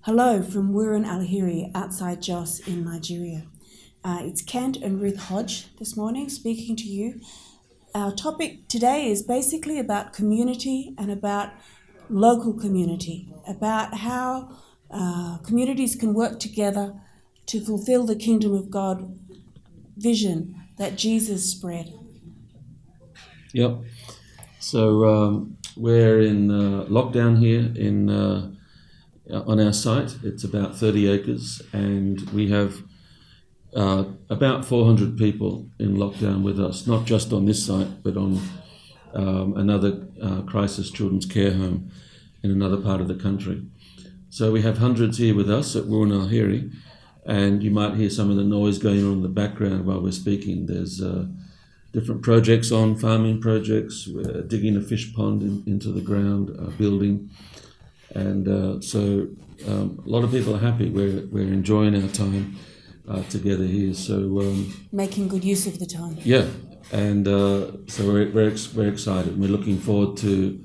Hello from Wirran Alhiri outside Jos in Nigeria. It's Kent and Ruth Hodge this morning speaking to you. Our topic today is basically about community and about local community, about how communities can work together to fulfill the kingdom of God vision that Jesus spread. Yep. So we're in lockdown here on our site. It's about 30 acres, and we have about 400 people in lockdown with us, not just on this site, but on another crisis children's care home in another part of the country. So we have hundreds here with us at Wirran Alhiri, and you might hear some of the noise going on in the background while we're speaking. There's different projects on, farming projects, digging a fish pond into the ground, building. And so a lot of people are happy. We're enjoying our time together here. So Making good use of the time. yeah, and so we're excited. We're looking forward to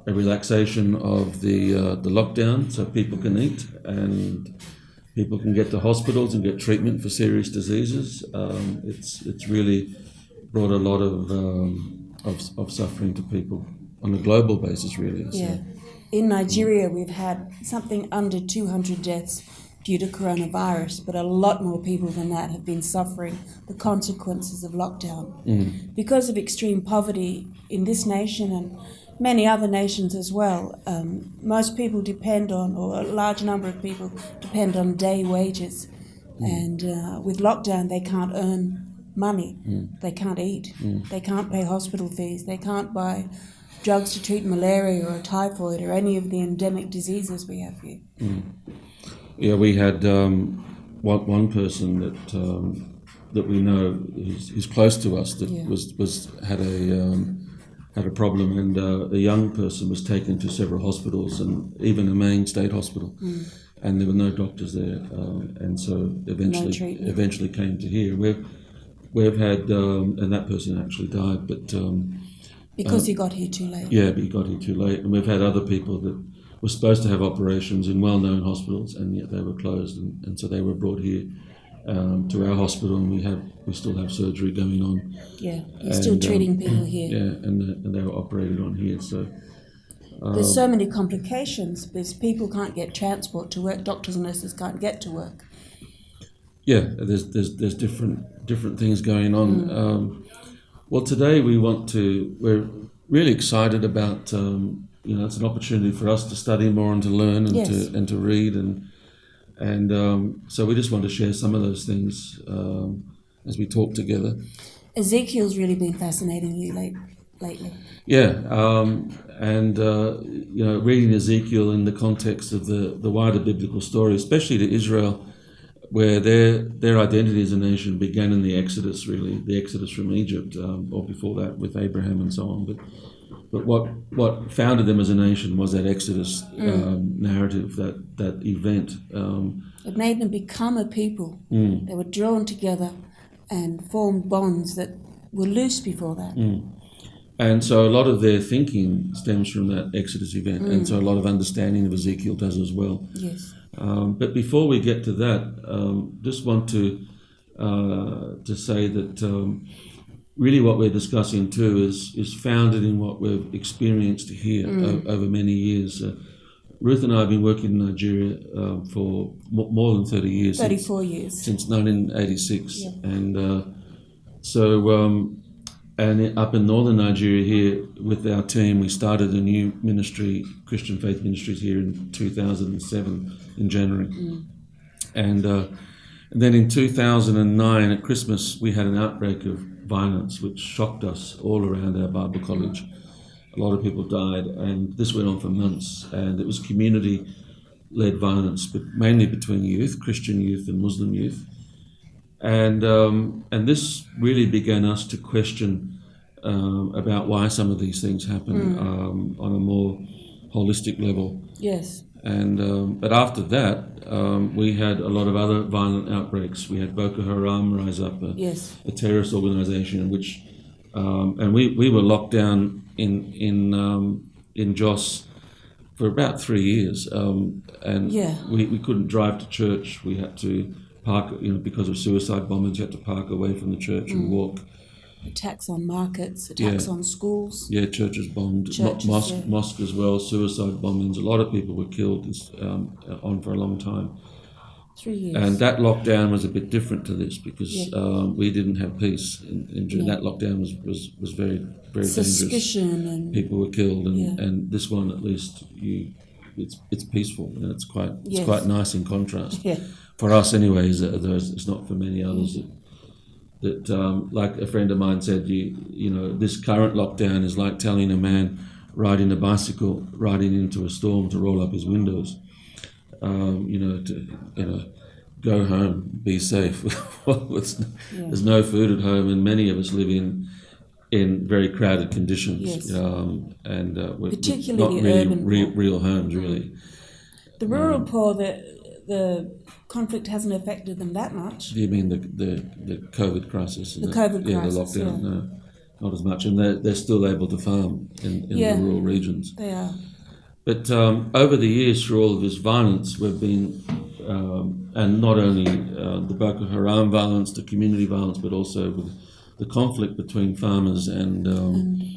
a relaxation of the lockdown, so people can eat and people can get to hospitals and get treatment for serious diseases. It's really brought a lot of suffering to people on a global basis, really. Yeah. So. In Nigeria, we've had something under 200 deaths due to coronavirus, but a lot more people than that have been suffering the consequences of lockdown. Because of extreme poverty in this nation and many other nations as well, most people depend on, or a large number of people depend on day wages. And with lockdown, they can't earn money. They can't eat. They can't pay hospital fees. They can't buy drugs to treat malaria or typhoid or any of the endemic diseases we have here. Yeah, we had one person that we know is close to us that had a problem, and a young person was taken to several hospitals and even a main state hospital, and there were no doctors there, and so eventually came to here. We've had and that person actually died, but because he got here too late. Yeah, but he got here too late, and we've had other people that were supposed to have operations in well-known hospitals, and yet they were closed, and so they were brought here to our hospital, and we still have surgery going on. Yeah, you're still treating people here. Yeah, and they were operated on here. So there's so many complications because people can't get transport to work. Doctors and nurses can't get to work. Yeah, there's different things going on. Well, today we're really excited about. It's an opportunity for us to study more and to learn and to read and so we just want to share some of those things as we talk together. Ezekiel's really been fascinating you lately. Yeah, and reading Ezekiel in the context of the wider biblical story, especially to Israel, where their identity as a nation began in the Exodus, really, the Exodus from Egypt, or before that with Abraham and so on. But what founded them as a nation was that Exodus narrative, that event. It made them become a people. They were drawn together and formed bonds that were loose before that. And so a lot of their thinking stems from that Exodus event, and so a lot of understanding of Ezekiel does as well. Yes. But before we get to that, just want to say that really what we're discussing too is founded in what we've experienced here over many years. Ruth and I have been working in Nigeria for more than 30 years. 34 years. Since 1986. Yeah. And and up in northern Nigeria here with our team, we started a new ministry, Christian Faith Ministries, here in 2007 in January. And then in 2009 at Christmas, we had an outbreak of violence which shocked us all around our Bible college. A lot of people died, and this went on for months, and it was community-led violence, but mainly between youth, Christian youth and Muslim youth. And this really began us to question about why some of these things happen on a more holistic level. Yes. And but after that, we had a lot of other violent outbreaks. We had Boko Haram rise up, a terrorist organization, in which, and we were locked down in Jos for about 3 years, and we couldn't drive to church. We had to park, because of suicide bombings. You had to park away from the church and walk. Attacks on markets, attacks on schools. Yeah, churches bombed, mosque as well, suicide bombings. A lot of people were killed on for a long time. 3 years. And that lockdown was a bit different to this because we didn't have peace. That lockdown was very, very Suspicion dangerous. And people were killed, and this one at least it's peaceful, and it's quite nice in contrast. Yeah. For us, anyways, it's not for many others. That like a friend of mine said, this current lockdown is like telling a man riding a bicycle, riding into a storm, to roll up his windows. Go home, be safe. There's no food at home, and many of us live in very crowded conditions. Yes. And we're particularly not really urban real homes, really. The rural poor, the conflict hasn't affected them that much. Do you mean the COVID crisis? The COVID crisis, the lockdown. No, not as much, and they're still able to farm in the rural regions. They are. But over the years, through all of this violence, we've been, and not only the Boko Haram violence, the community violence, but also with the conflict between farmers and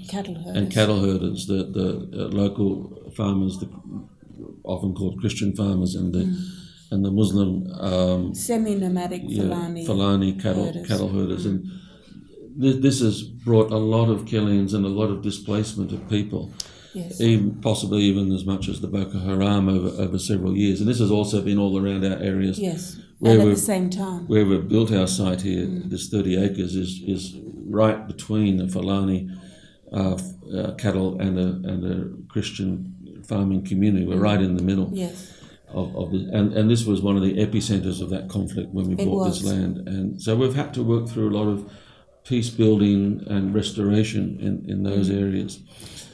cattle herders. The local farmers, often called Christian farmers, and the Muslim semi-nomadic Fulani cattle herders, and this has brought a lot of killings and a lot of displacement of people. Yes. Possibly even as much as the Boko Haram over several years. And this has also been all around our areas. Yes, and at the same time. Where we've built our site here, this 30 acres, is right between the Fulani cattle and a Christian farming community. We're right in the middle. Yes. Of the, and this was one of the epicenters of that conflict when we bought this land. And so we've had to work through a lot of peace building and restoration in those areas.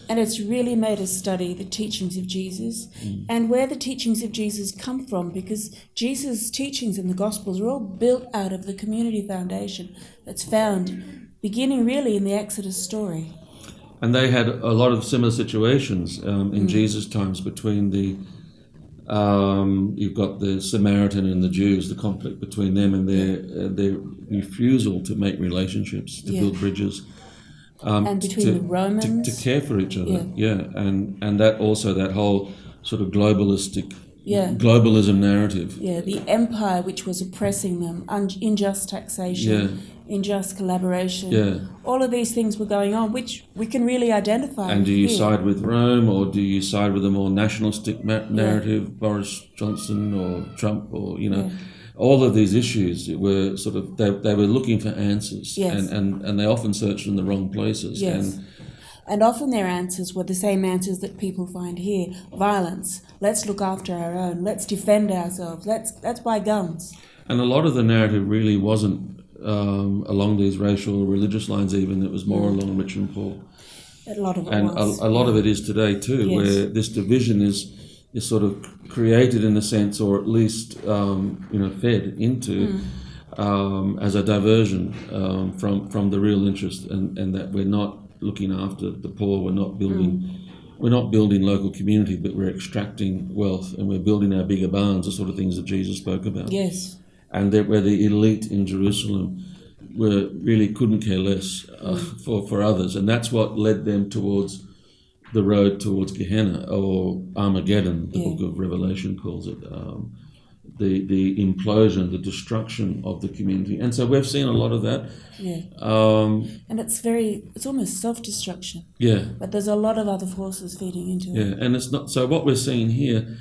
And it's really made us study the teachings of Jesus and where the teachings of Jesus come from, because Jesus' teachings in the Gospels are all built out of the community foundation that's found beginning really in the Exodus story. And they had a lot of similar situations in Jesus' times between you've got the Samaritan and the Jews, the conflict between them and their refusal to make relationships, to build bridges. And between the Romans. To care for each other, and that also, that whole sort of globalism narrative. Yeah, the empire which was oppressing them, unjust taxation, unjust collaboration, all of these things were going on, which we can really identify. And do you side with Rome, or do you side with a more nationalistic narrative, Boris Johnson or Trump, or all of these issues were sort of, they were looking for answers, and they often searched in the wrong places. Yes. And often their answers were the same answers that people find here: violence. Let's look after our own. Let's defend ourselves. Let's buy guns. And a lot of the narrative really wasn't along these racial or religious lines. Even it was more along rich and poor. A lot of it and was. a lot of it is today too, where this division is sort of created in a sense, or at least fed into as a diversion from the real interest, and that we're not looking after the poor. We're not building local community, but we're extracting wealth, and we're building our bigger barns, the sort of things that Jesus spoke about. Yes. And that where the elite in Jerusalem really couldn't care less for others, and that's what led them towards the road towards Gehenna, or Armageddon, the book of Revelation calls it, the implosion, the destruction of the community. And so we've seen a lot of that. Yeah. And it's almost self-destruction. Yeah. But there's a lot of other forces feeding into it. Yeah, and it's not, so what we're seeing here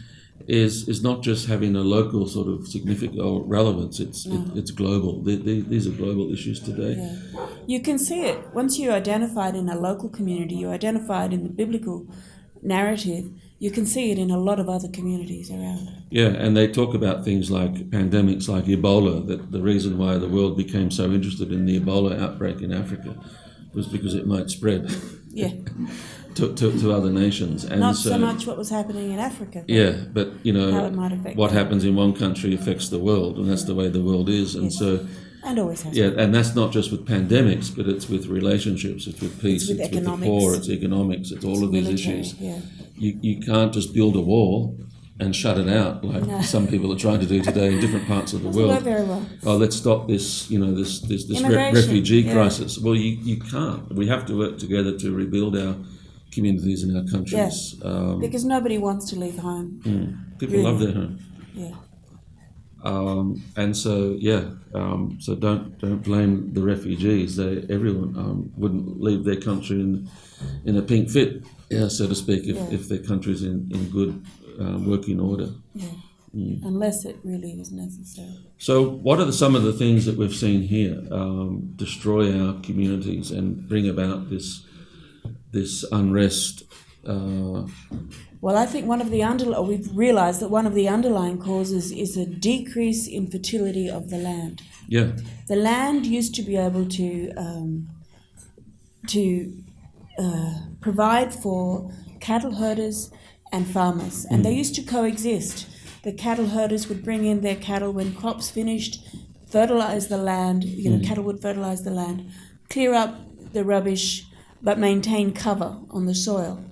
is not just having a local sort of significance or relevance, it's global. These are global issues today. Yeah. You can see it. Once you identify it in a local community, you identify it in the biblical narrative, you can see it in a lot of other communities around. Yeah, and they talk about things like pandemics like Ebola, that the reason why the world became so interested in the Ebola outbreak in Africa was because it might spread. Yeah. To other nations. And not so much what was happening in Africa. But how it might affect what happens in one country affects the world, and that's the way the world is. And so And always has Yeah, been. and that's not just with pandemics, but it's with relationships, it's with peace, with it's with the economics. poor, it's economics, it's all of these Military, issues. yeah. You can't just build a wall and shut it out like some people are trying to do today in different parts of the Doesn't world. go very well. Oh, let's stop this, this Immigration, refugee yeah. crisis. Well, you can't. We have to work together to rebuild our communities and our countries. Because nobody wants to leave home. People really. love their home. Yeah. And so, so don't blame the refugees. Everyone wouldn't leave their country in a pink fit, so to speak, if their country's in good working order. Yeah. Unless it really is necessary. So what are some of the things that we've seen here destroy our communities and bring about this unrest? Well, I think we've realised that one of the underlying causes is a decrease in fertility of the land. Yeah. The land used to be able to provide for cattle herders and farmers, and they used to coexist. The cattle herders would bring in their cattle when crops finished, fertilize the land. Cattle would fertilize the land, clear up the rubbish, but maintain cover on the soil.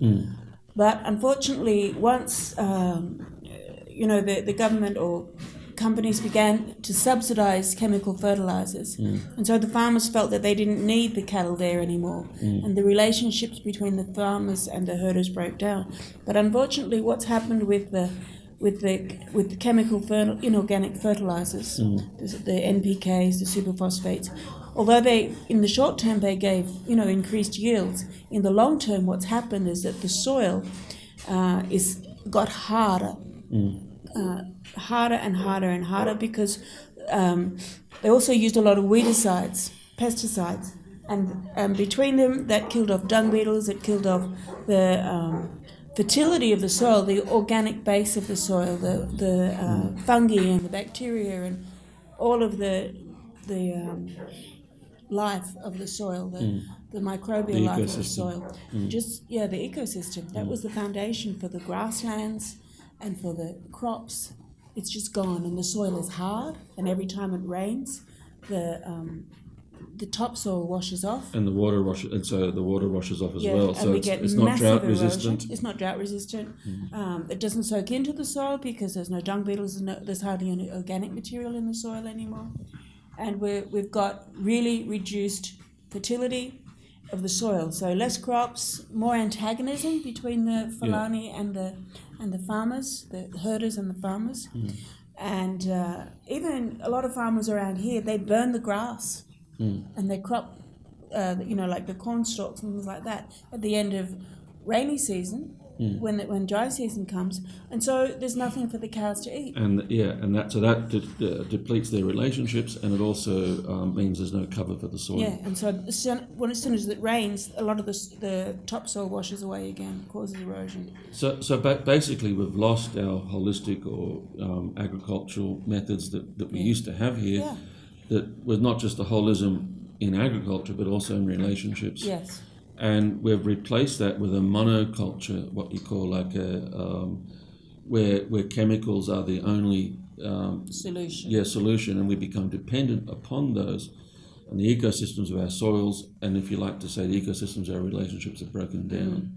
But unfortunately, once the government or companies began to subsidize chemical fertilizers, and so the farmers felt that they didn't need the cattle there anymore, and the relationships between the farmers and the herders broke down. But unfortunately, what's happened with the chemical inorganic fertilizers, the NPKs, the superphosphates, although in the short term they gave increased yields, in the long term what's happened is that the soil got harder, harder and harder and harder, because they also used a lot of weedicides, pesticides, and between them that killed off dung beetles, it killed off the fertility of the soil, the organic base of the soil, the fungi and the bacteria and all of the life of the soil, the microbial life of the soil. The ecosystem. That was the foundation for the grasslands and for the crops. It's just gone, and the soil is hard, and every time it rains, the topsoil washes off. And the water washes off as well. So it's not drought resistant. It's not drought resistant. It doesn't soak into the soil because there's no dung beetles, there's hardly any organic material in the soil anymore. And we've got really reduced fertility of the soil. So less crops, more antagonism between the Fulani and the farmers, the herders and the farmers. And even a lot of farmers around here, they burn the grass. And they crop, like the corn stalks and things like that at the end of rainy season, when dry season comes, and so there's nothing for the cows to eat. And that depletes their relationships, and it also means there's no cover for the soil. Yeah, and so as soon as it rains, a lot of the topsoil washes away again, causes erosion. So basically, we've lost our holistic or agricultural methods that we used to have here. Yeah. That was not just the holism in agriculture, but also in relationships. Yes. And we've replaced that with a monoculture, what you call like where chemicals are the only solution, and we become dependent upon those. And the ecosystems of our soils, and if you like to say the ecosystems of our relationships, are broken down.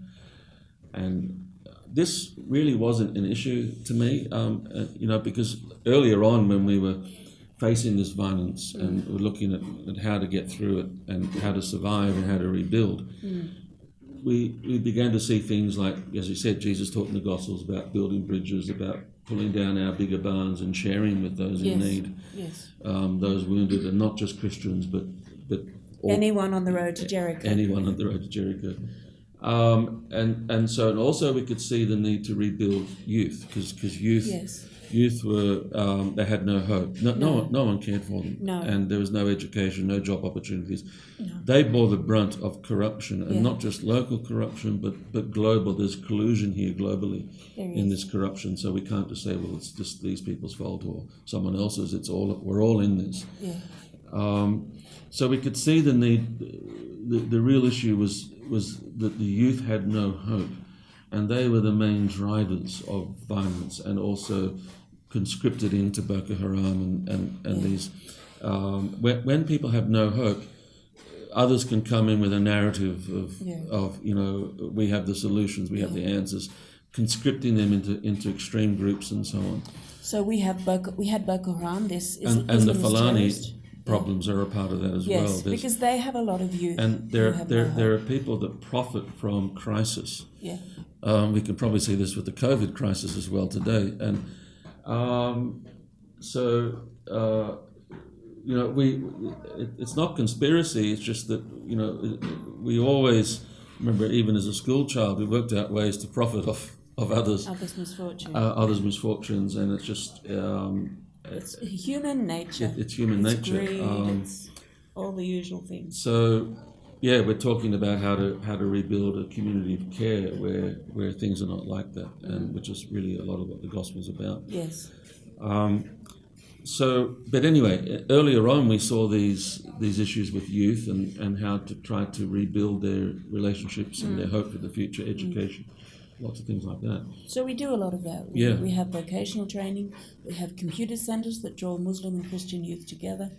And this really wasn't an issue to me, because earlier on when we were facing this violence and we're looking at how to get through it and how to survive and how to rebuild, we began to see things like, as you said, Jesus taught in the Gospels about building bridges, about pulling down our bigger barns and sharing with those in need, those wounded, and not just Christians, but anyone on the road to Jericho. Anyone on the road to Jericho. And also we could see the need to rebuild youth, because youth were, they had no hope. No one cared for them. No. And there was no education, no job opportunities. No. They bore the brunt of corruption, and not just local corruption, but global. There's collusion here globally in this corruption. So we can't just say, well, it's just these people's fault or someone else's. We're all in this. Yeah. So we could see the need. The real issue was that the youth had no hope, and they were the main drivers of violence, and also conscripted into Boko Haram and these. When people have no hope, others can come in with a narrative of we have the solutions, we have the answers, conscripting them into extreme groups and so on. So we had Boko Haram. This is and the Fulani problems are a part of that as well. Yes, because they have a lot of youth. And there are people that profit from crisis. Yeah. We can probably see this with the COVID crisis as well today. And it's not conspiracy. It's just that we always remember, even as a school child, we worked out ways to profit off of others' misfortunes, and it's just it's human nature. It's human nature. Greed, it's all the usual things. So, yeah, we're talking about how to rebuild a community of care where things are not like that, and which is really a lot of what the gospel's about. Yes. But anyway, earlier on we saw these issues with youth and how to try to rebuild their relationships and their hope for the future, education, lots of things like that. So we do a lot of that. We have vocational training. We have computer centres that draw Muslim and Christian youth together.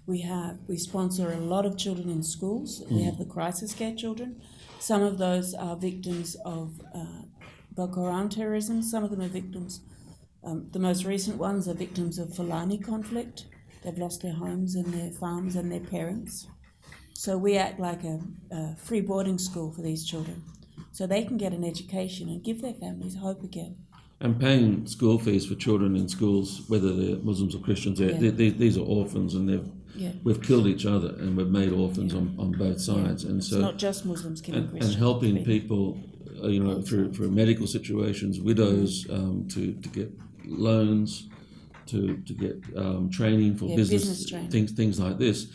We sponsor a lot of children in schools. We have the crisis care children. Some of those are victims of Boko Haram terrorism. Some of them are victims. The most recent ones are victims of Fulani conflict. They've lost their homes and their farms and their parents. So we act like a free boarding school for these children, so they can get an education and give their families hope again. And paying school fees for children in schools, whether they're Muslims or Christians, these are orphans, and we've killed each other, and we've made orphans on both sides. And so it's not just Muslims killing Christians. And helping people, through medical situations, widows, to get loans, to get training for business training. things like this.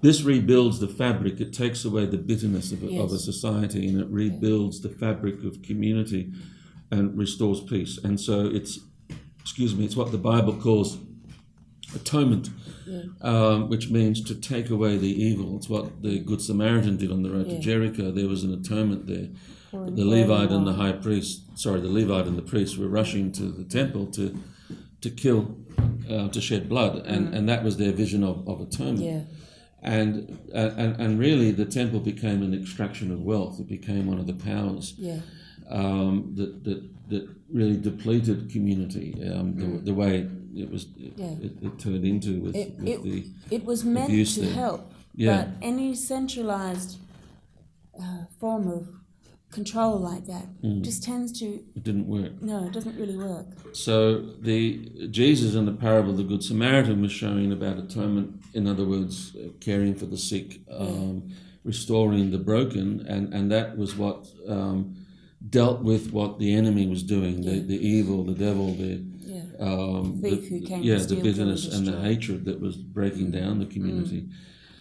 This rebuilds the fabric. It takes away the bitterness of a society, and it rebuilds the fabric of community and restores peace. And so it's what the Bible calls atonement, which means to take away the evil. It's what the Good Samaritan did on the road to Jericho. There was an atonement there. The Levite and the priest were rushing to the temple to kill, to shed blood, and that was their vision of atonement. Yeah. And really, the temple became an extraction of wealth. It became one of the powers that really depleted community. The way it turned into with the it was meant to help, but any centralized form of control like that just tends to... It didn't work. No, it doesn't really work. So Jesus in the parable of the Good Samaritan was showing about atonement, in other words, caring for the sick, restoring the broken, and that was what dealt with what the enemy was doing, the evil, the devil, the bitterness and the hatred that was breaking down the community.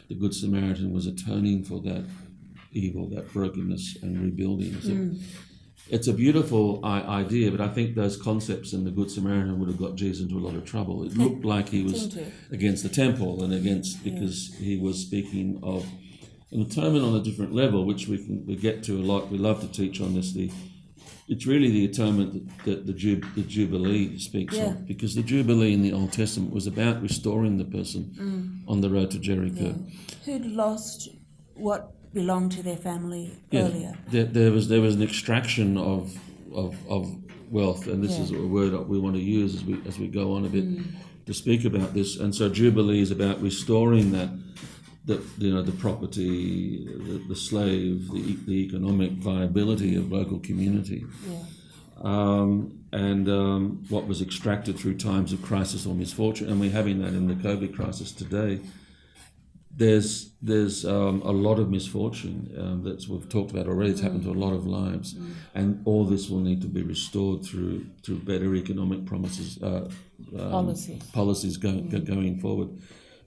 The Good Samaritan was atoning for that evil, that brokenness, and rebuilding. So it's a beautiful idea, but I think those concepts in the Good Samaritan would have got Jesus into a lot of trouble. It looked like he was against the temple and because he was speaking of an atonement on a different level, which we get to a lot. We love to teach on this. It's really the atonement that the Jubilee speaks of, because the Jubilee in the Old Testament was about restoring the person on the road to Jericho. Who'd lost what belonged to their family earlier. There was an extraction of wealth, and this is a word that we want to use as we go on a bit to speak about this. And so Jubilee is about restoring the property, the slave, the economic viability of local community, and what was extracted through times of crisis or misfortune. And we're having that in the COVID crisis today. There's a lot of misfortune that we've talked about already. It's happened to a lot of lives, and all this will need to be restored through better economic policies going forward.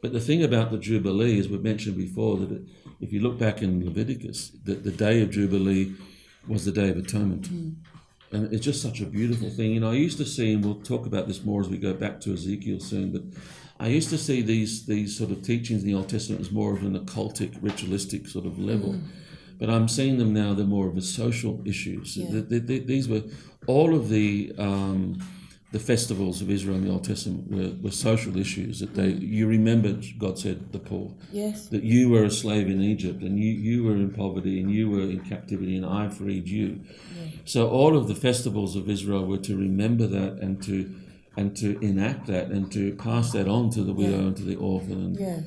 But the thing about the Jubilee, as we've mentioned before, that if you look back in Leviticus, that the day of Jubilee was the Day of Atonement. And it's just such a beautiful thing. I used to see, and we'll talk about this more as we go back to Ezekiel soon, but I used to see these sort of teachings in the Old Testament as more of an occultic, ritualistic sort of level. But I'm seeing them now, they're more of a social issues. These were all of the the festivals of Israel in the Old Testament were social issues, that you remembered, God said, the poor. Yes. That you were a slave in Egypt, and you were in poverty, and you were in captivity, and I freed you. Yeah. So all of the festivals of Israel were to remember that and to enact that and to pass that on to the widow and to the orphan. Yeah.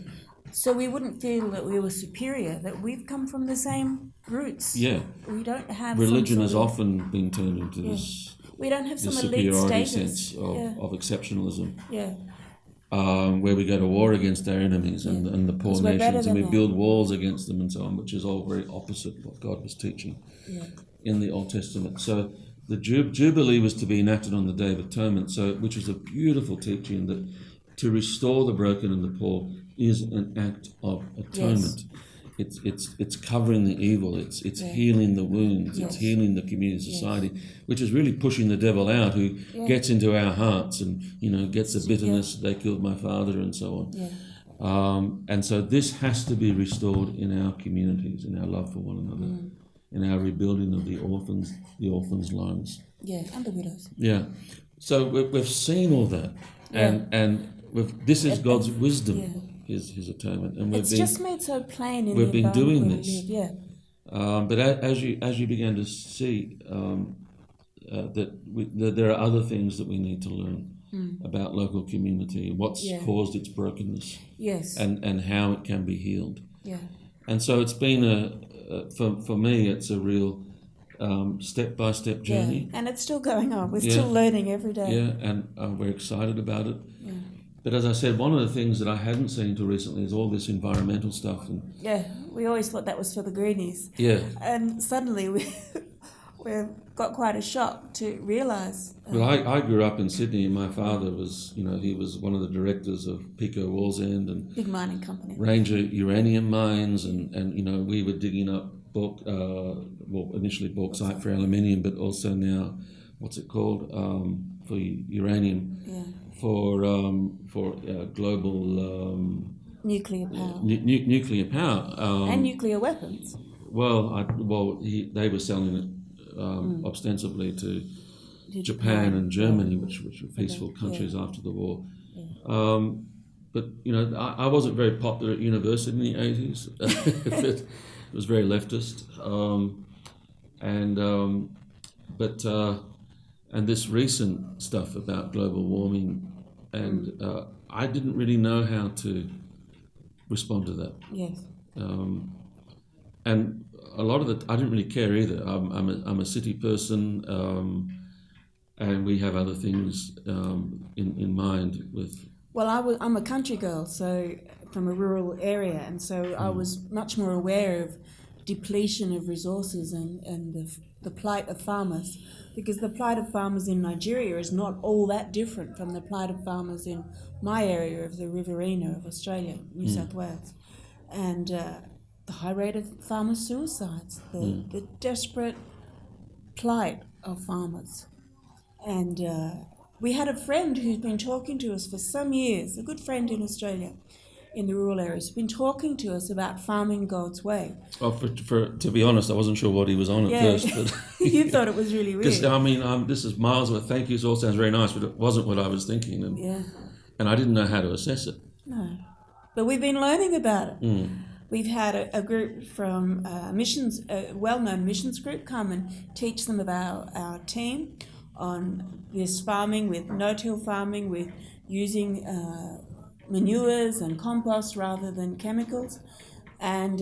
So we wouldn't feel that we were superior, that we've come from the same roots. Yeah. We don't have religion has often been turned into this. We don't have some elite superiority status. sense of exceptionalism. Yeah. Where we go to war against our enemies and the poor nations, and we build walls against them and so on, which is all very opposite what God was teaching in the Old Testament. So the Jubilee was to be enacted on the Day of Atonement, which is a beautiful teaching that to restore the broken and the poor is an act of atonement. Yes. It's covering the evil, it's healing the wounds, it's healing the community society, which is really pushing the devil out, who gets into our hearts and gets the bitterness, they killed my father and so on. Yeah. And so this has to be restored in our communities, in our love for one another, in our rebuilding of the orphans' lives. Yeah, and the widows. Yeah. So we've seen all that, and this is God's wisdom. Yeah. His atonement, and it's just made so plain in we've been doing this. We live, but as you began to see that there are other things that we need to learn about local community, what's caused its brokenness, and how it can be healed. Yeah. And so it's been for me, it's a real step-by-step journey. Yeah. And it's still going on. We're still learning every day. Yeah, and we're excited about it. Yeah. But as I said, one of the things that I hadn't seen until recently is all this environmental stuff. And we always thought that was for the greenies. Yeah. And suddenly we've got quite a shock to realise. Well, I grew up in Sydney, and my father was, he was one of the directors of Pico Wallsend and big mining company, Ranger uranium mines, and we were digging up initially bauxite for aluminium, but also now, what's it called, for uranium. Yeah. For global nuclear power, nuclear power, and nuclear weapons. They were selling it ostensibly to Japan and Germany, which were peaceful countries after the war. Yeah. But I wasn't very popular at university in the 80s. It was very leftist, and this recent stuff about global warming, and I didn't really know how to respond to that. Yes. And a lot of I didn't really care either. I'm a city person, and we have other things in mind with. Well, I'm a country girl, so from a rural area, and so I was much more aware of depletion of resources and the plight of farmers, because the plight of farmers in Nigeria is not all that different from the plight of farmers in my area of the Riverina of Australia, New South Wales, and the high rate of farmer suicides, the desperate plight of farmers. And we had a friend who's been talking to us for some years, a good friend in Australia, in the rural areas, been talking to us about farming God's way. Well, to be honest, I wasn't sure what he was on at first. But you thought it was really weird. Because, this is miles away. Thank you, it all sounds very nice, but it wasn't what I was thinking. And I didn't know how to assess it. No. But we've been learning about it. We've had a group from missions, a well-known missions group, come and teach them about our team on this farming, with no-till farming, with using manures and compost rather than chemicals, and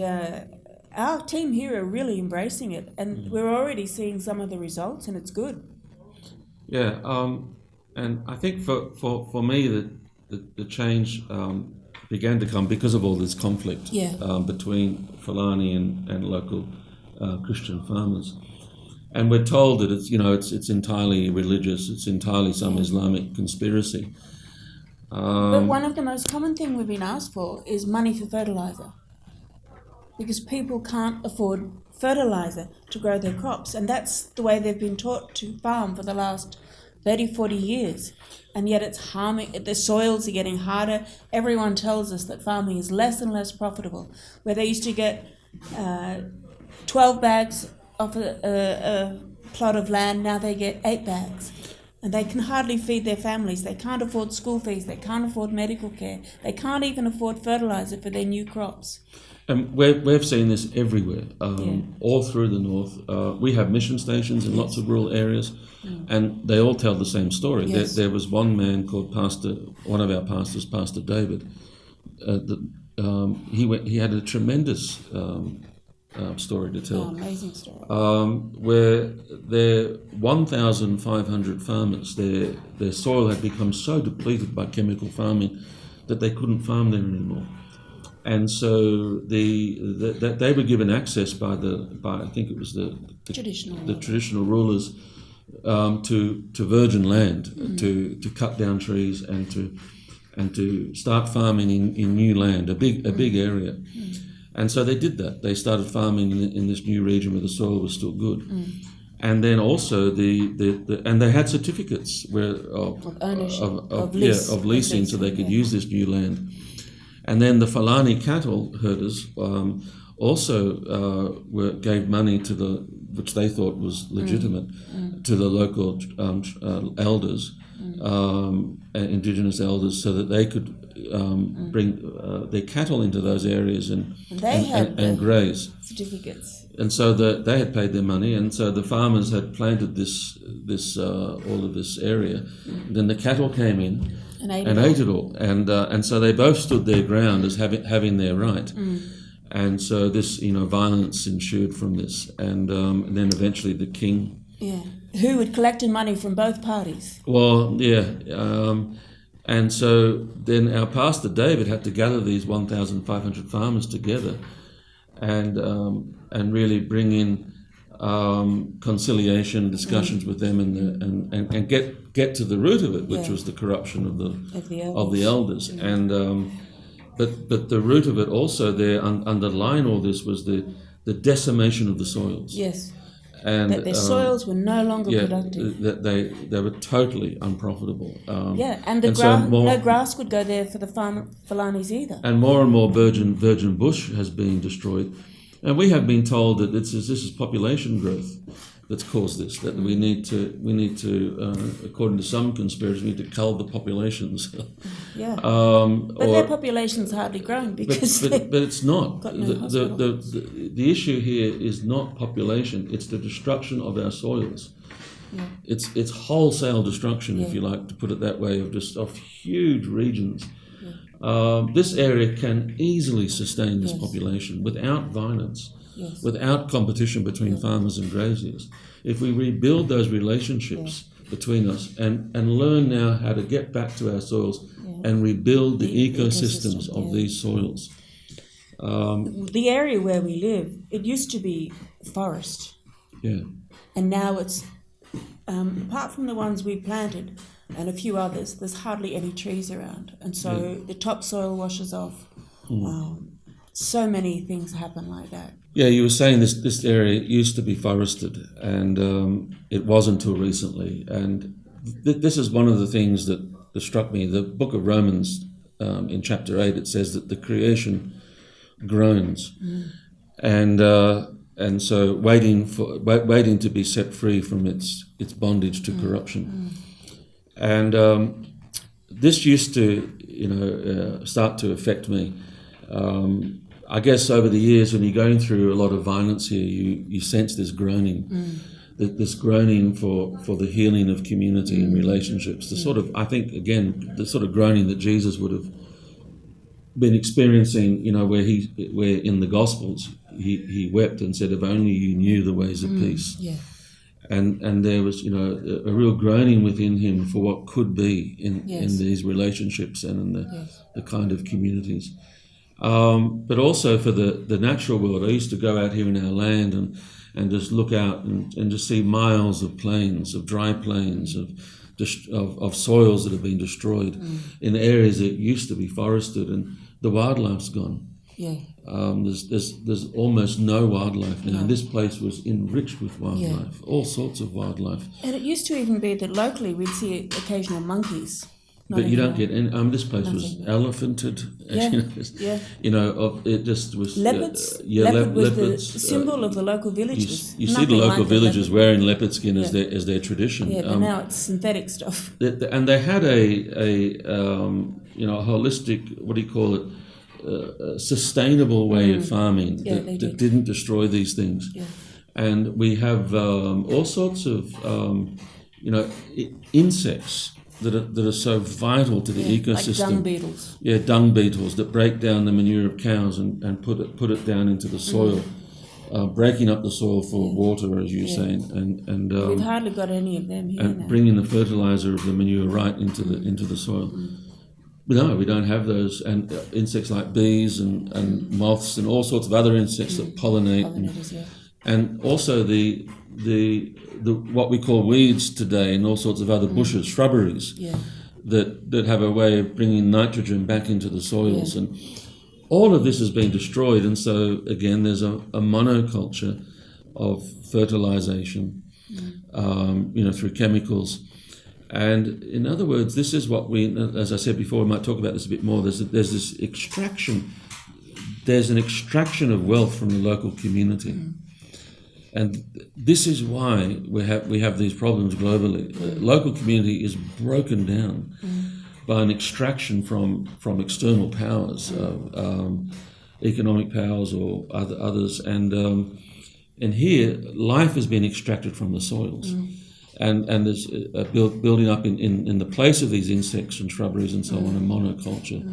our team here are really embracing it, and we're already seeing some of the results, and it's good. Yeah, and I think for me the change began to come because of all this conflict between Fulani and local Christian farmers, and we're told that it's entirely religious, it's entirely some Islamic conspiracy. But one of the most common things we've been asked for is money for fertiliser, because people can't afford fertiliser to grow their crops, and that's the way they've been taught to farm for the last 30, 40 years, and yet it's harming, the soils are getting harder. Everyone tells us that farming is less and less profitable. Where they used to get 12 bags off a plot of land, now they get 8 bags. And they can hardly feed their families. They can't afford school fees. They can't afford medical care. They can't even afford fertilizer for their new crops. And we've seen this everywhere, all through the north. We have mission stations in lots of rural areas, and they all tell the same story. Yes. There was one man called one of our pastors, Pastor David. He had a tremendous story to tell. Oh, amazing story. Where their 1,500 farmers, their soil had become so depleted by chemical farming that they couldn't farm there anymore. And so they were given access by I think it was the traditional rulers to virgin land, to cut down trees and to start farming in new land, a big area. And so they did that. They started farming in this new region where the soil was still good. And then also and they had certificates of ownership, of leasing, so they could use this new land. And then the Fulani cattle herders also gave money to which they thought was legitimate, to the local elders, indigenous elders, so that they could bring their cattle into those areas and graze. Certificates. And so they had paid their money, and so the farmers had planted all of this area. Then the cattle came in and ate it all, and so they both stood their ground as having their right. And so this, violence ensued from this, and then eventually the king. Yeah, who had collected money from both parties. Well, yeah, and so then our pastor David had to gather these 1,500 farmers together, and really bring in conciliation discussions with them and get to the root of it, which was the corruption of the elders. And but the root of it also there underlying all this was the decimation of the soils. Yes. And that their soils were no longer productive. That they were totally unprofitable. And no grass would go there for the Fulanis either. And more virgin bush has been destroyed. And we have been told that this is population growth that's caused this. That we need to, according to some conspirators, we need to cull the populations. Yeah. But their population's hardly growing because but it's not. Got no the issue here is not population; it's the destruction of our soils. Yeah. It's wholesale destruction, if you like to put it that way, of huge regions. This area can easily sustain this population without violence, without competition between farmers and graziers. If we rebuild those relationships between us and learn now how to get back to our soils and rebuild the ecosystems of these soils. The area where we live, it used to be forest. Yeah. And now it's, apart from the ones we planted, and a few others, there's hardly any trees around. And so the topsoil washes off. So many things happen like that. Yeah, you were saying this area used to be forested, and it wasn't until recently. And this is one of the things that struck me. The book of Romans, in chapter 8, it says that the creation groans. And so waiting to be set free from its bondage to corruption. And this used to, start to affect me. I guess over the years, when you're going through a lot of violence here, you sense this groaning, this groaning for the healing of community and relationships. The sort of, I think, again, the sort of groaning that Jesus would have been experiencing, where in the Gospels he wept and said, "If only you knew the ways of peace." Yeah. And there was, a real groaning within him for what could be in these relationships and in the kind of communities. But also for the natural world. I used to go out here in our land and just look out and just see miles of plains, of dry plains, of soils that have been destroyed in areas that used to be forested, and the wildlife's gone. Yeah. There's almost no wildlife now. And this place was enriched with wildlife, all sorts of wildlife. And it used to even be that locally we'd see occasional monkeys. But you don't get any. This place Nothing. was elephanted. Yeah, It just was. Leopards. Leopards. The symbol of the local villages. You see the local villagers wearing leopard skin as their tradition. Yeah, but now it's synthetic stuff. And they had a holistic, what do you call it, sustainable way of farming that didn't destroy these things. Yeah. And we have all sorts of insects that are so vital to the ecosystem. Like dung beetles. Yeah, dung beetles that break down the manure of cows and put it down into the soil, breaking up the soil for water, as you're saying, and we've hardly got any of them here and now. bringing the fertilizer of the manure right into the soil. But no, we don't have those, and insects like bees and moths and all sorts of other insects that pollinate, and also the what we call weeds today, and all sorts of other bushes, shrubberies, that have a way of bringing nitrogen back into the soils, and all of this has been destroyed. And so again, there's a monoculture of fertilization, through chemicals. And in other words, this is what as I said before, we might talk about this a bit more. There's this extraction. There's an extraction of wealth from the local community. And this is why we have these problems globally. Local community is broken down by an extraction from external powers, economic powers or others. And here, life has been extracted from the soils. And there's building up in the place of these insects and shrubberies and so on, a monoculture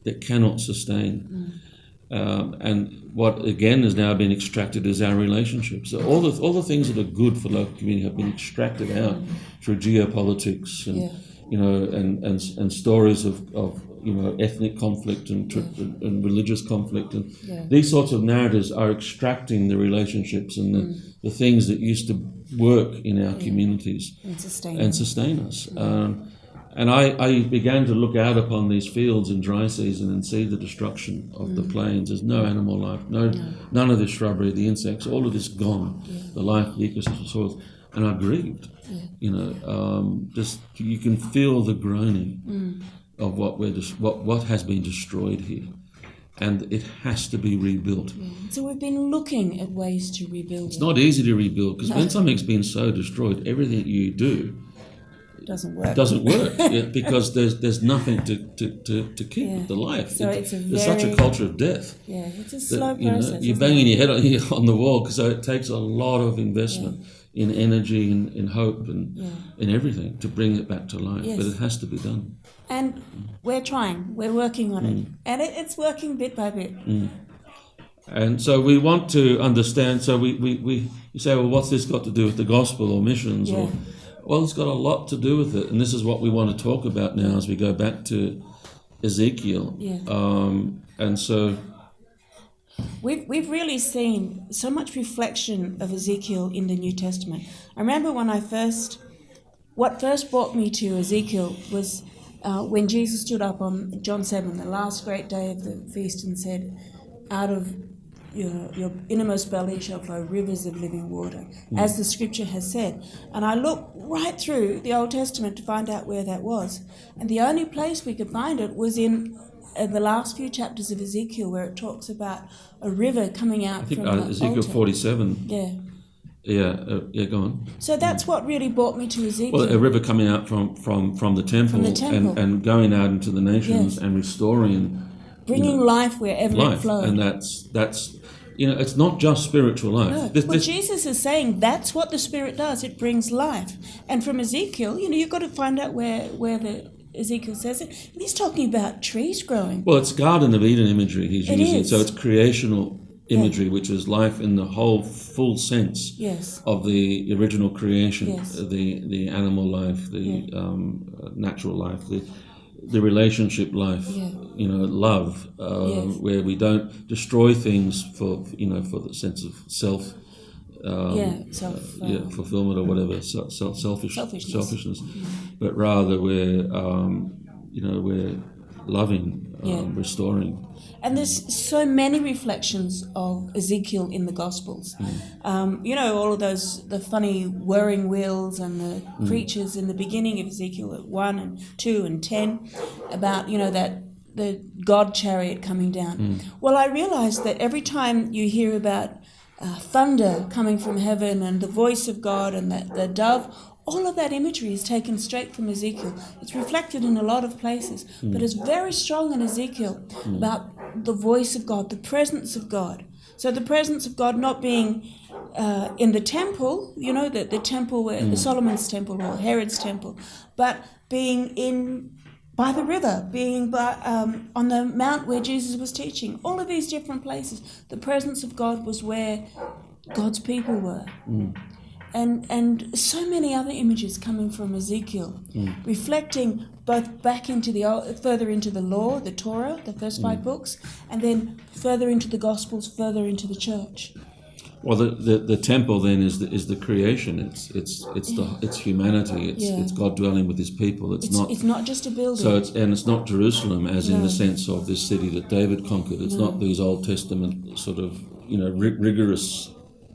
that cannot sustain. And what again has now been extracted is our relationships. So all the things that are good for local community have been extracted out through geopolitics and stories of ethnic conflict and religious conflict, and these sorts of narratives are extracting the relationships and the things that used to work in our communities and sustain us. And I began to look out upon these fields in dry season and see the destruction of the plains. There's no animal life, none of this shrubbery, the insects, all of this gone, the life, the ecosystem, soils. And I grieved. Just you can feel the groaning of what has been destroyed here, and it has to be rebuilt. So we've been looking at ways to rebuild. It's not easy to rebuild, because when something's been so destroyed, everything you do doesn't work. Because there's nothing to keep the life. So there's such a culture of death. Yeah, it's a slow process. You're banging your head on the wall, so it takes a lot of investment in energy, in hope, and in everything to bring it back to life. Yes. But it has to be done. And we're trying. We're working on it, and it's working bit by bit. And so we want to understand. So we say, well, what's this got to do with the gospel or missions? Yeah. Well, it's got a lot to do with it, and this is what we want to talk about now as we go back to Ezekiel. Yeah. And so we've really seen so much reflection of Ezekiel in the New Testament. I remember when what first brought me to Ezekiel was when Jesus stood up on John 7, the last great day of the feast, and said, out of your innermost belly shall flow rivers of living water, as the scripture has said. And I looked right through the Old Testament to find out where that was. And the only place we could find it was in the last few chapters of Ezekiel, where it talks about a river coming out from the Ezekiel altar. 47. Yeah. Go on. So that's what really brought me to Ezekiel. Well, a river coming out from the temple, and going out into the nations and restoring, bringing life wherever it flowed. And that's it's not just spiritual life. No. Jesus is saying that's what the Spirit does. It brings life. And from Ezekiel, you've got to find out where the Ezekiel says it. And he's talking about trees growing. Well, it's Garden of Eden imagery he's using. Is. So it's creational imagery, which is life in the whole full sense of the original creation, the animal life, the natural life, the relationship life, love, where we don't destroy things for the sense of self, fulfillment or whatever, selfishness, but rather we're loving, restoring. And there's so many reflections of Ezekiel in the Gospels. All of those, the funny whirring wheels and the creatures in the beginning of Ezekiel at 1 and 2 and 10, about, that the God chariot coming down. Well, I realized that every time you hear about thunder coming from heaven and the voice of God and the dove, all of that imagery is taken straight from Ezekiel. It's reflected in a lot of places, but it's very strong in Ezekiel about the voice of God, the presence of God. So the presence of God not being in the temple, the temple where the Solomon's temple or Herod's temple, but being by the river, being on the mount where Jesus was teaching. All of these different places, the presence of God was where God's people were. And so many other images coming from Ezekiel, reflecting both back into further into the law, the Torah, the first 5 books, and then further into the Gospels, further into the church. Well, the temple then is the creation. It's humanity. It's God dwelling with His people. It's not just a building. So it's not Jerusalem as in the sense of this city that David conquered. It's not these Old Testament sort of rigorous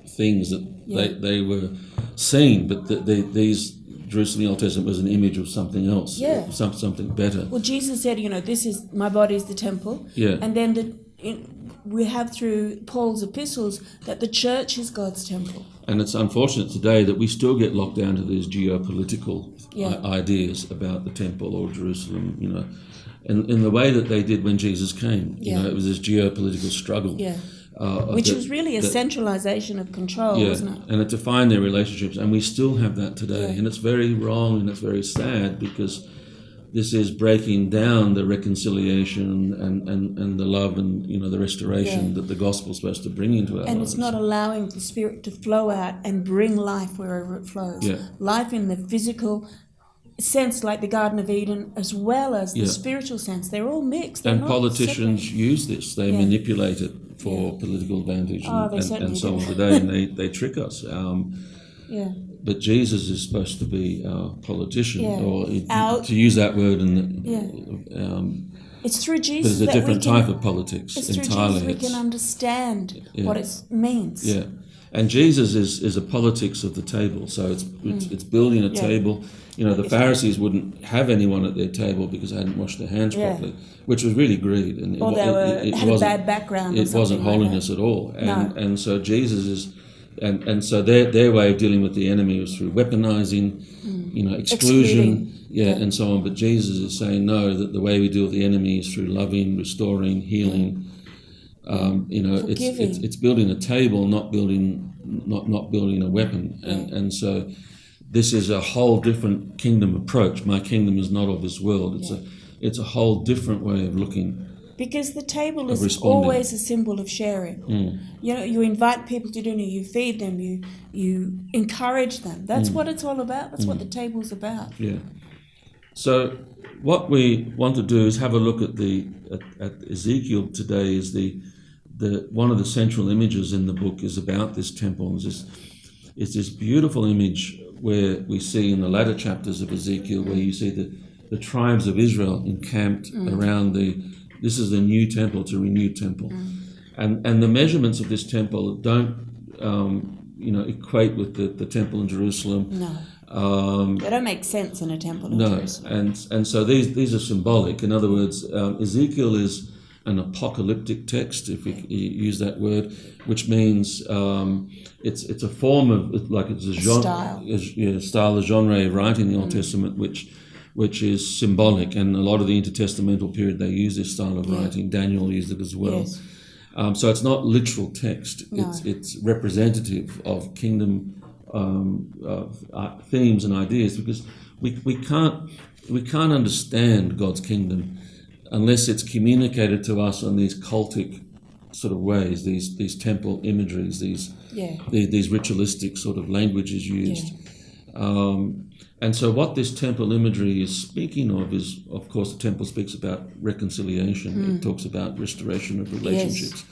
things that they were seen, but these Jerusalem in the Old Testament was an image of something else, something better. Well, Jesus said, this is my body is the temple, and then we have through Paul's epistles that the church is God's temple. And it's unfortunate today that we still get locked down to these geopolitical ideas about the temple or Jerusalem, in the way that they did when Jesus came. It was this geopolitical struggle. Which was really a centralization of control, wasn't it? And to define their relationships. And we still have that today. And it's very wrong and it's very sad because this is breaking down the reconciliation and the love and, the restoration that the gospel is supposed to bring into our lives. And it's not allowing the Spirit to flow out and bring life wherever it flows. Life in the physical sense, like the Garden of Eden, as well as the spiritual sense. They're all mixed. And politicians use this. They manipulate it for political advantage and so on today, and they trick us. But Jesus is supposed to be our politician, or to use that word. It's through Jesus. There's a different type of politics it's entirely. Through Jesus we can understand what it means. And Jesus is a politics of the table. So it's building a table. The Pharisees wouldn't have anyone at their table because they hadn't washed their hands properly, which was really greed. And or they had a bad background. It wasn't holiness at all. And so Jesus is, and so their way of dealing with the enemy was through weaponizing, exclusion, and so on. But Jesus is saying no, that the way we deal with the enemy is through loving, restoring, healing. It's building a table, not building a weapon, and so this is a whole different kingdom approach. My kingdom is not of this world. It's a whole different way of looking. Because the table is always a symbol of sharing. You invite people to dinner, you feed them, you encourage them. That's what it's all about. That's what the table's about. So what we want to do is have a look at Ezekiel today. Is the one of the central images in the book is about this temple. It's this beautiful image where we see in the latter chapters of Ezekiel where you see the tribes of Israel encamped around this is a new temple, it's a renewed temple. And the measurements of this temple don't equate with the temple in Jerusalem. No. They don't make sense in a temple in Jerusalem. And so these are symbolic. In other words, Ezekiel is an apocalyptic text, if we use that word, which means it's a form of, it's a genre, style, a genre of writing in the Old Testament, which is symbolic, and a lot of the intertestamental period they use this style of writing. Daniel used it as well. So it's not literal text. No. It's representative of kingdom themes and ideas, because we can't understand God's kingdom unless it's communicated to us on these cultic sort of ways, these temple imageries, these ritualistic sort of languages used. And so what this temple imagery is speaking of is, of course, the temple speaks about reconciliation. It talks about restoration of relationships.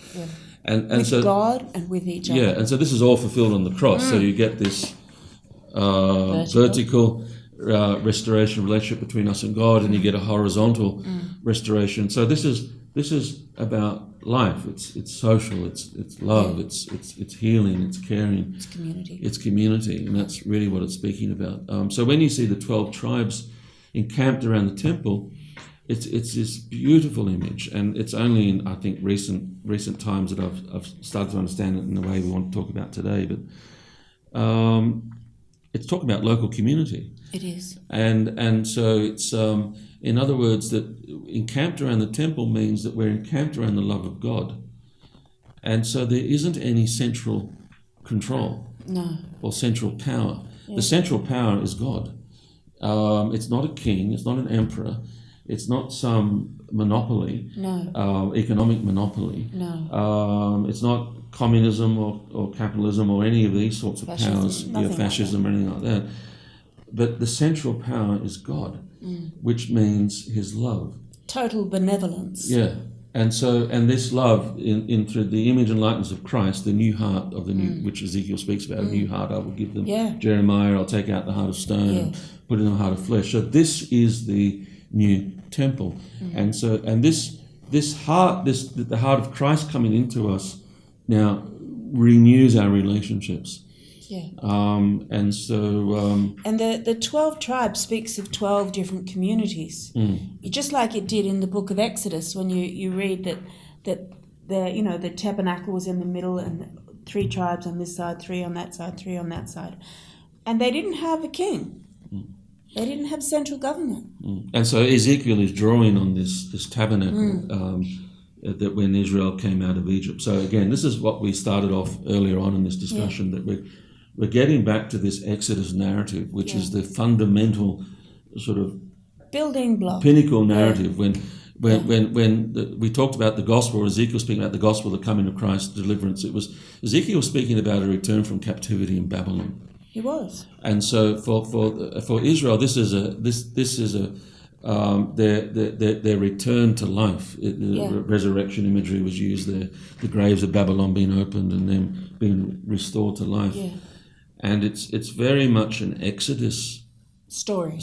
And with so God and with each other. And so this is all fulfilled on the cross. So you get this vertical restoration relationship between us and God, and you get a horizontal restoration. So this is about life. It's social. It's love. It's healing. It's caring. It's community, and that's really what it's speaking about. So when you see the 12 tribes encamped around the temple, it's this beautiful image, and it's only in, I think, recent times that I've started to understand it in the way we want to talk about today. But it's talking about local community. It is. And so it's, in other words, that encamped around the temple means that we're encamped around the love of God. And so there isn't any central control or central power. Yeah. The central power is God. It's not a king, it's not an emperor, it's not some monopoly, economic monopoly. It's not communism or capitalism or any of these sorts of powers, fascism or anything like that. But the central power is God, which means his love. Total benevolence. Yeah. And this love, in through the image and likeness of Christ, the new heart of the new, which Ezekiel speaks about, a new heart I will give them. Yeah. Jeremiah, I'll take out the heart of stone and put in a heart of flesh. So this is the new temple. And this heart, the heart of Christ coming into us now renews our relationships. Yeah. And the 12 tribes speaks of 12 different communities, just like it did in the book of Exodus when you read that the tabernacle was in the middle and 3 tribes on this side, 3 on that side, 3 on that side, and they didn't have a king. They didn't have central government. And so Ezekiel is drawing on this tabernacle. That when Israel came out of Egypt. So again, this is what we started off earlier on in this discussion, that we're getting back to this Exodus narrative, which is the fundamental sort of building block, pinnacle narrative. When we talked about the gospel, or Ezekiel speaking about the gospel, the coming of Christ, deliverance, it was Ezekiel speaking about a return from captivity in Babylon. He was. And so for Israel, this is their return to life. Resurrection imagery was used there. The graves of Babylon being opened and them being restored to life. Yeah. And it's very much an Exodus story.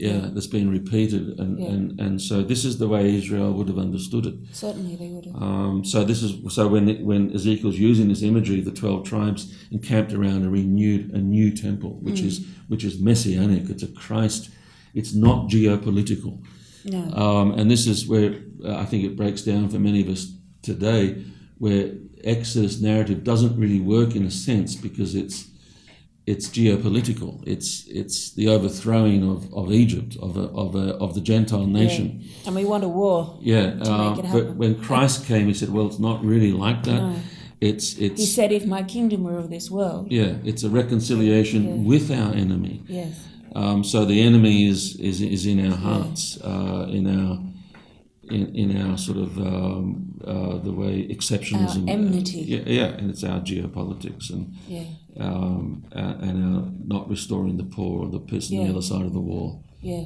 That's been repeated. And so this is the way Israel would have understood it. Certainly they would have. So when Ezekiel's using this imagery, the 12 tribes encamped around a new temple, which is messianic. It's a Christ. It's not geopolitical. No. And this is where I think it breaks down for many of us today, where Exodus narrative doesn't really work in a sense because it's geopolitical. It's the overthrowing of Egypt, of the Gentile nation. Yeah. And we want a war. Yeah. To make it happen. But when Christ came, he said, "Well, it's not really like that." No. It's. He said, "If my kingdom were of this world." Yeah. It's a reconciliation with our enemy. Yes. So the enemy is in our hearts, in our sort of the way exceptionalism, our enmity, and it's our geopolitics and our not restoring the poor or the person on the other side of the wall. Yeah,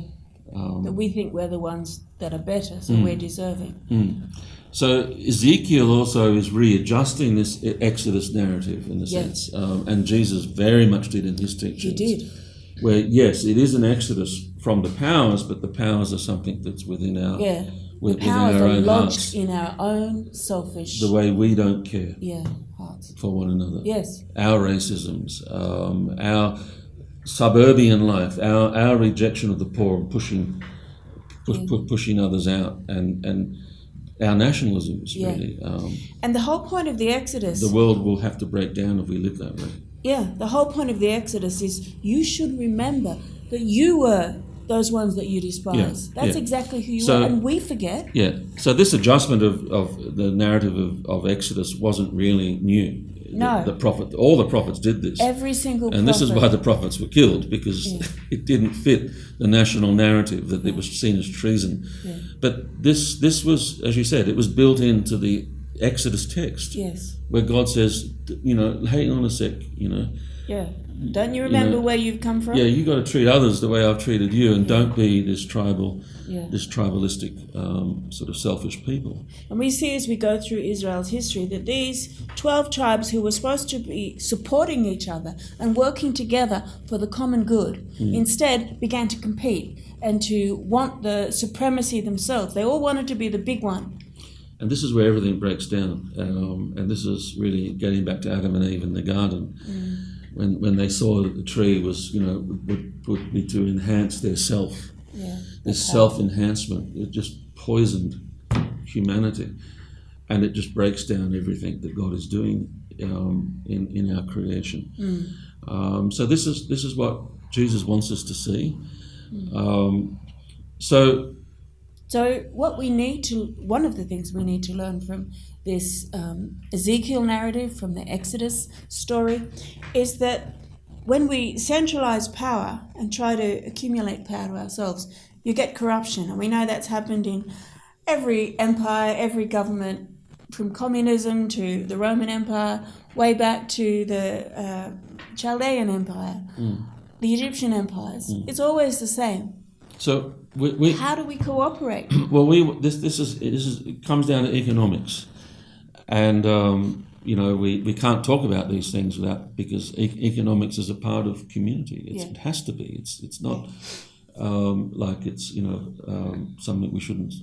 that we think we're the ones that are better, so we're deserving. So Ezekiel also is readjusting this Exodus narrative in a sense, and Jesus very much did in his teachings. He did. Where, yes, it is an exodus from the powers, but the powers are something that's within our within our own hearts. In our own selfish... The way we don't care hearts for one another. Yes. Our racisms, our suburban life, our rejection of the poor and pushing others out, and our nationalisms, really. And the whole point of the Exodus... The world will have to break down if we live that way. Yeah, the whole point of the Exodus is you should remember that you were those ones that you despise. That's exactly who you are, and we forget. Yeah, so this adjustment of the narrative of Exodus wasn't really new. No. All the prophets did this. Every single prophet. And this is why the prophets were killed, because it didn't fit the national narrative, that it was seen as treason. Yeah. But this was, as you said, it was built into the Exodus text, where God says, hang on a sec, Yeah. Don't you remember where you've come from? Yeah, you got to treat others the way I've treated you, and don't be this tribalistic, sort of selfish people. And we see as we go through Israel's history that these 12 tribes who were supposed to be supporting each other and working together for the common good instead began to compete and to want the supremacy themselves. They all wanted to be the big one. And this is where everything breaks down. And this is really getting back to Adam and Eve in the garden. When they saw that the tree was, would be to enhance their self. This self-enhancement, it just poisoned humanity. And it just breaks down everything that God is doing in our creation. So this is what Jesus wants us to see. So what we need to, one of the things we need to learn from this Ezekiel narrative, from the Exodus story, is that when we centralize power and try to accumulate power to ourselves, you get corruption. And we know that's happened in every empire, every government, from communism to the Roman Empire, way back to the Chaldean Empire, the Egyptian empires. It's always the same. So how do we cooperate? Well, it comes down to economics, and we can't talk about these things because economics is a part of community. It has to be. It's not like it's something we shouldn't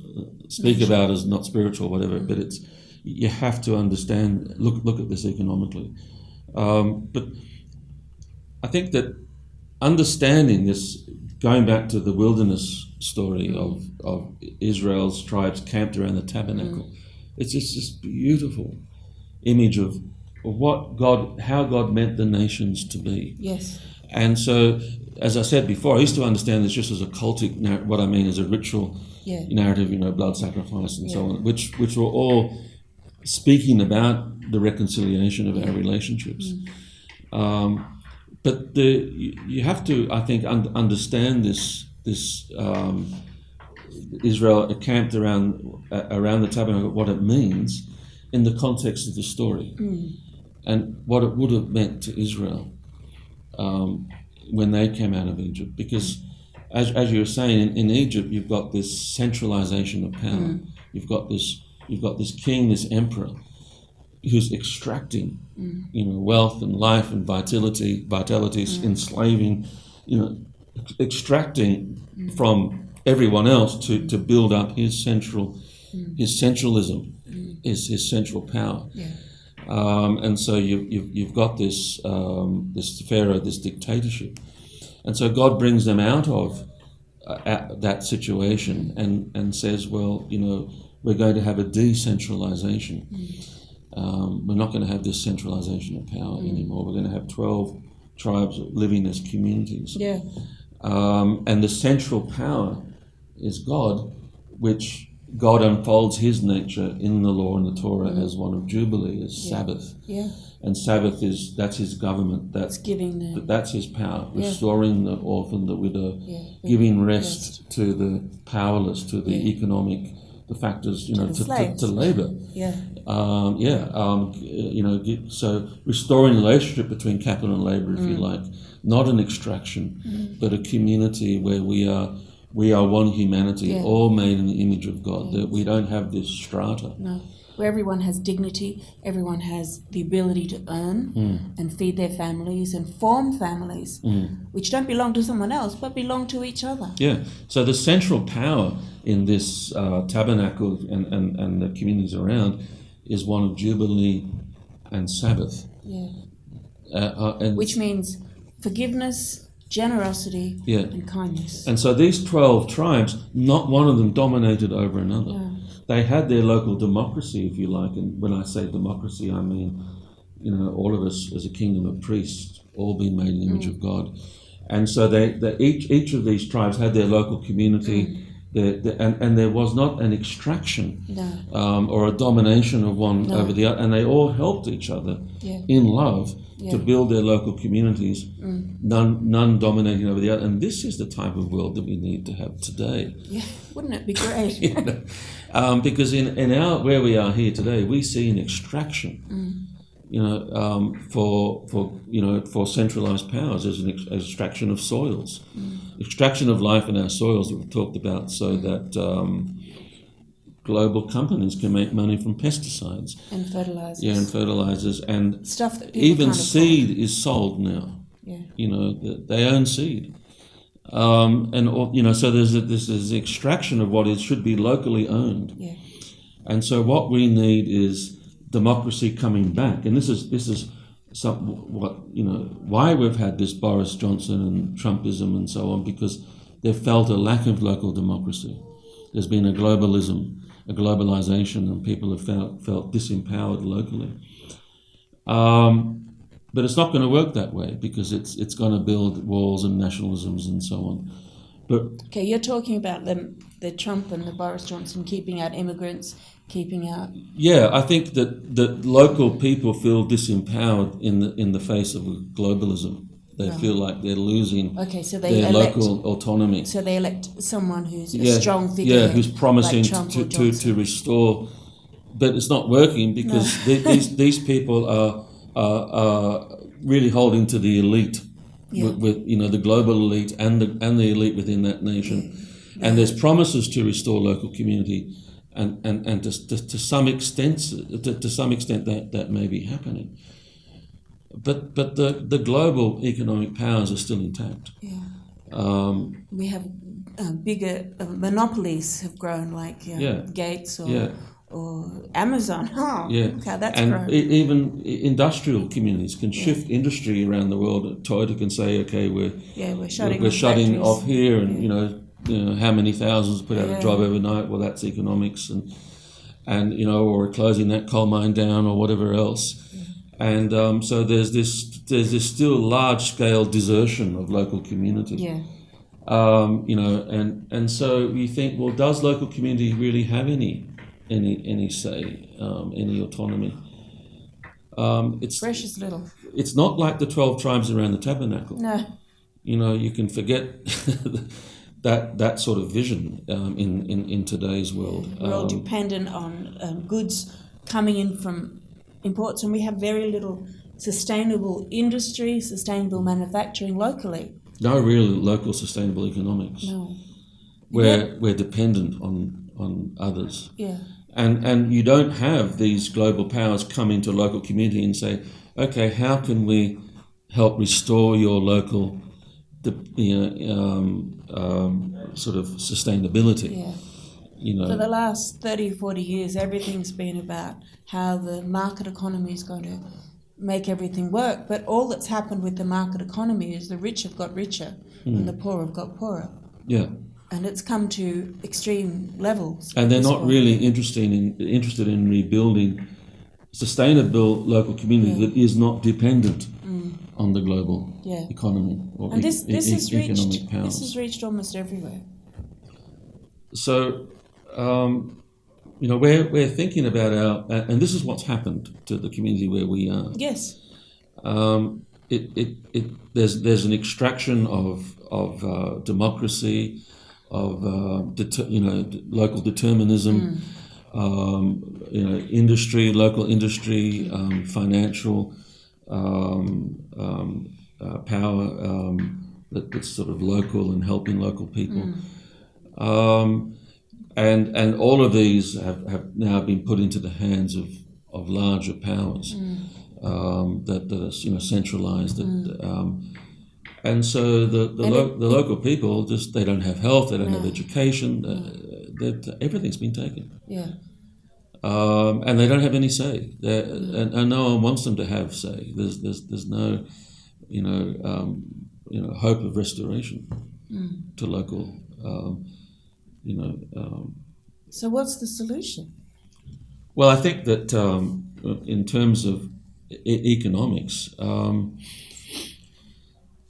speak about as not spiritual, or whatever. But you have to understand. Look at this economically. But I think that understanding this, going back to the wilderness story of Israel's tribes camped around the tabernacle, it's just this beautiful image of how God meant the nations to be. Yes. And so, as I said before, I used to understand this just as a cultic what I mean is a ritual narrative, blood sacrifice and so on, which were all speaking about the reconciliation of our relationships. But you have to, I think, understand this Israel camped around the tabernacle, what it means in the context of the story, and what it would have meant to Israel when they came out of Egypt. Because, as you were saying, in Egypt you've got this centralization of power. You've got this king, this emperor, who's extracting, wealth and life and vitality, enslaving, extracting from everyone else to build up his centralism, his central power. And so you've got this pharaoh, this dictatorship, and so God brings them out of that situation and says, well, we're going to have a decentralization. We're not going to have this centralization of power anymore. We're going to have 12 tribes living as communities. And the central power is God, which God unfolds his nature in the law and the Torah as one of Jubilee, as Sabbath. And Sabbath that's his government. That's his power, restoring the orphan, the widow, giving rest to the powerless, to the economic, the factors, to labour. So restoring the relationship between capital and labour, if you like, not an extraction, but a community where we are one humanity, all made in the image of God. That we don't have this strata. No, where everyone has dignity, everyone has the ability to earn and feed their families and form families, which don't belong to someone else, but belong to each other. Yeah. So the central power in this tabernacle and the communities around is one of Jubilee and Sabbath. Which means forgiveness, generosity, and kindness. And so these 12 tribes, not one of them dominated over another. No. They had their local democracy, if you like. And when I say democracy, I mean, all of us as a kingdom of priests, all being made in the image of God. And so each of these tribes had their local community. And there was not an extraction or a domination of one over the other, and they all helped each other in love to build their local communities, none dominating over the other. And this is the type of world that we need to have today. Yeah, wouldn't it be great? Because in our where we are here today, we see an extraction. for centralized powers as an extraction of soils, extraction of life in our soils that we've talked about, so that global companies can make money from pesticides and fertilizers. Yeah, and fertilizers, and stuff that people even can't seed afford. is sold now. Yeah. They own seed, so there's this extraction of what should be locally owned. Yeah. And so what we need is democracy coming back, and this is why we've had this Boris Johnson and Trumpism and so on, because they've felt a lack of local democracy. There's been a globalization, and people have felt disempowered locally. But it's not going to work that way, because it's going to build walls and nationalisms and so on. But okay, you're talking about the Trump and the Boris Johnson keeping out immigrants, keeping out. Yeah, I think that local people feel disempowered in the face of globalism. They feel like they're losing their local autonomy. So they elect someone who's a strong figure. Yeah, who's promising like to restore, but it's not working, because these people are really holding to the elite. Yeah. With the global elite and the elite within that nation, and there's promises to restore local community, and to some extent that may be happening, but the global economic powers are still intact. Yeah. We have bigger monopolies have grown, like Gates or Amazon. Oh, yeah. Okay, that's and grown. Even industrial communities can shift industry around the world. Toyota can say, okay, we're shutting off here, and how many thousands put out a job overnight. Well, that's economics, and or we're closing that coal mine down or whatever else. And so there's this still large scale desertion of local community. Yeah. And so we think, well, does local community really have any say, any autonomy? It's precious little. It's not like the 12 tribes around the tabernacle. No. You can forget that sort of vision in today's world. We're all dependent on goods coming in from imports, and we have very little sustainable industry, sustainable manufacturing locally. No real local sustainable economics. No. We're dependent on others. Yeah. And you don't have these global powers come into local community and say, okay, how can we help restore your local sort of sustainability? Yeah. For the last 30, 40 years, everything's been about how the market economy is going to make everything work. But all that's happened with the market economy is the rich have got richer and the poor have got poorer. Yeah. And it's come to extreme levels. And they're not really interested in rebuilding sustainable local community that is not dependent on the global economy or economic powers. This has reached almost everywhere. So, we're thinking about and this is what's happened to the community where we are. Yes. There's an extraction of democracy, of local determinism, industry, local industry, financial power that's sort of local and helping local people. And all of these have now been put into the hands of larger powers that are centralized. And so the local people they don't have health, they don't have education, everything's been taken. Yeah. And they don't have any say. And no one wants them to have say. There's no hope of restoration to local. So what's the solution? Well, I think that in terms of economics,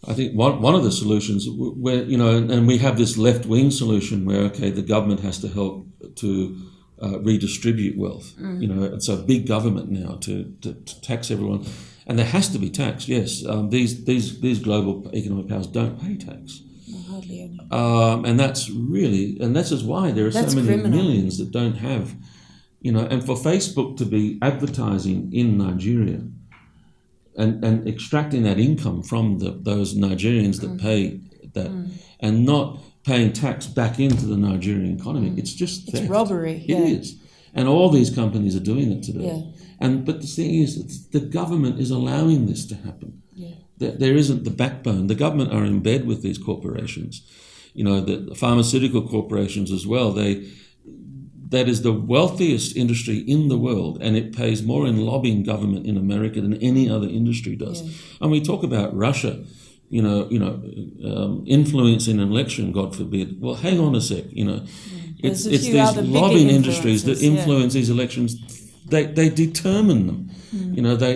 I think one of the solutions where and we have this left-wing solution where the government has to help to redistribute wealth. It's a big government now to tax everyone, and there has to be tax. Yes, these global economic powers don't pay tax. Hardly any. And this is why there are so many millions that don't have, and for Facebook to be advertising in Nigeria and extracting that income from those Nigerians that pay that, and not paying tax back into the Nigerian economy. It's just theft. It's robbery. It is. And all these companies are doing it today. Yeah. But the thing is, the government is allowing this to happen. Yeah. There isn't the backbone. The government are in bed with these corporations. You know, the pharmaceutical corporations as well. That is the wealthiest industry in the world, and it pays more in lobbying government in America than any other industry does. Yeah. And we talk about Russia, influencing an election, God forbid. Well, hang on a sec, It's these lobbying industries that influence these elections. They determine them.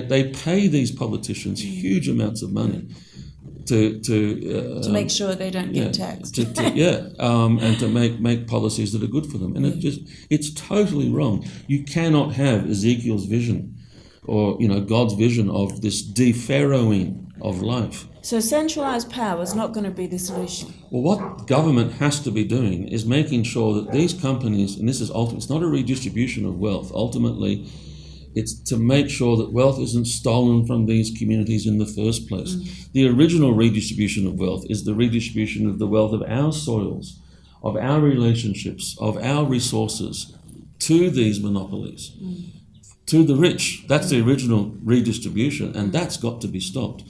They pay these politicians huge amounts of money to make sure they don't get taxed. And to make policies that are good for them. And it's totally wrong. You cannot have Ezekiel's vision or God's vision of this de-pharaohing of life. So centralised power is not going to be the solution. Well, what government has to be doing is making sure that these companies, and this is ultimately, it's not a redistribution of wealth. Ultimately, it's to make sure that wealth isn't stolen from these communities in the first place. The original redistribution of wealth is the redistribution of the wealth of our soils, of our relationships, of our resources to these monopolies, to the rich. That's the original redistribution, and that's got to be stopped.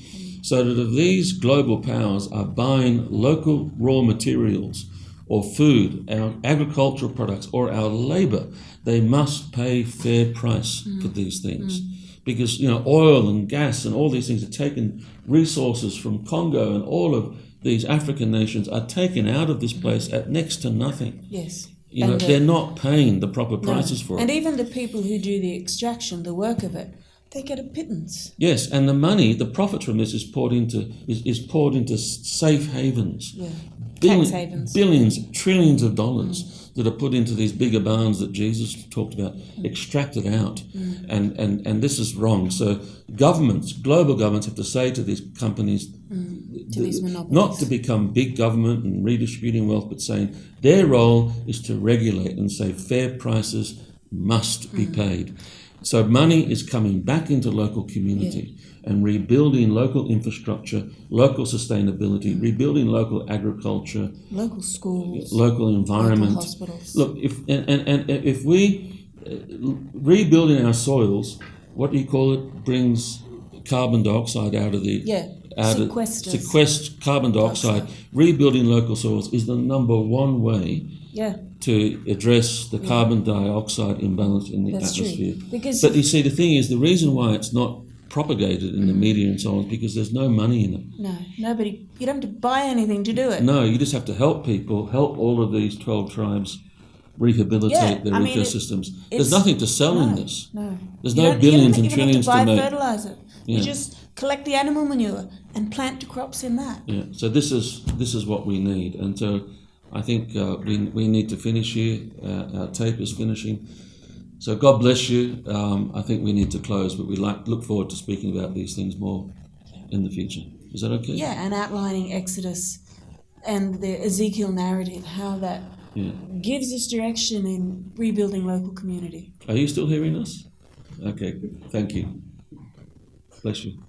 So that if these global powers are buying local raw materials or food, our agricultural products or our labour, they must pay fair price for these things. Because, oil and gas and all these things are taken, resources from Congo and all of these African nations are taken out of this place at next to nothing. Yes. They're not paying the proper prices for it. And even the people who do the extraction, the work of it, they get a pittance. Yes, and the money, the profit from this is poured into safe havens. Yeah. Tax havens. Billions, trillions of dollars that are put into these bigger barns that Jesus talked about, extracted out. And this is wrong. So global governments have to say to these companies, to these monopolies, not to become big government and redistributing wealth, but saying their role is to regulate and say fair prices must be paid. So money is coming back into local community and rebuilding local infrastructure, local sustainability, rebuilding local agriculture, local schools, local environment. Local hospitals. Look, if we rebuilding our soils, what do you call it, brings carbon dioxide out of the sequesters carbon dioxide. Rebuilding local soils is the number one way to address the carbon dioxide imbalance in the atmosphere. But you see, the thing is, the reason why it's not propagated in the media and so on is because there's no money in it. No, nobody. You don't have to buy anything to do it. No, you just have to help people, help all of these 12 tribes rehabilitate their ecosystems. There's nothing to sell in this. No. There's no billions and trillions to make. You don't have to buy fertilizer. You just collect the animal manure and plant crops in that. Yeah. So this is what we need, and so I think we need to finish here. Our tape is finishing. So God bless you. I think we need to close, but we look forward to speaking about these things more in the future. Is that okay? Yeah, and outlining Exodus and the Ezekiel narrative, how that gives us direction in rebuilding local community. Are you still hearing us? Okay, thank you. Bless you.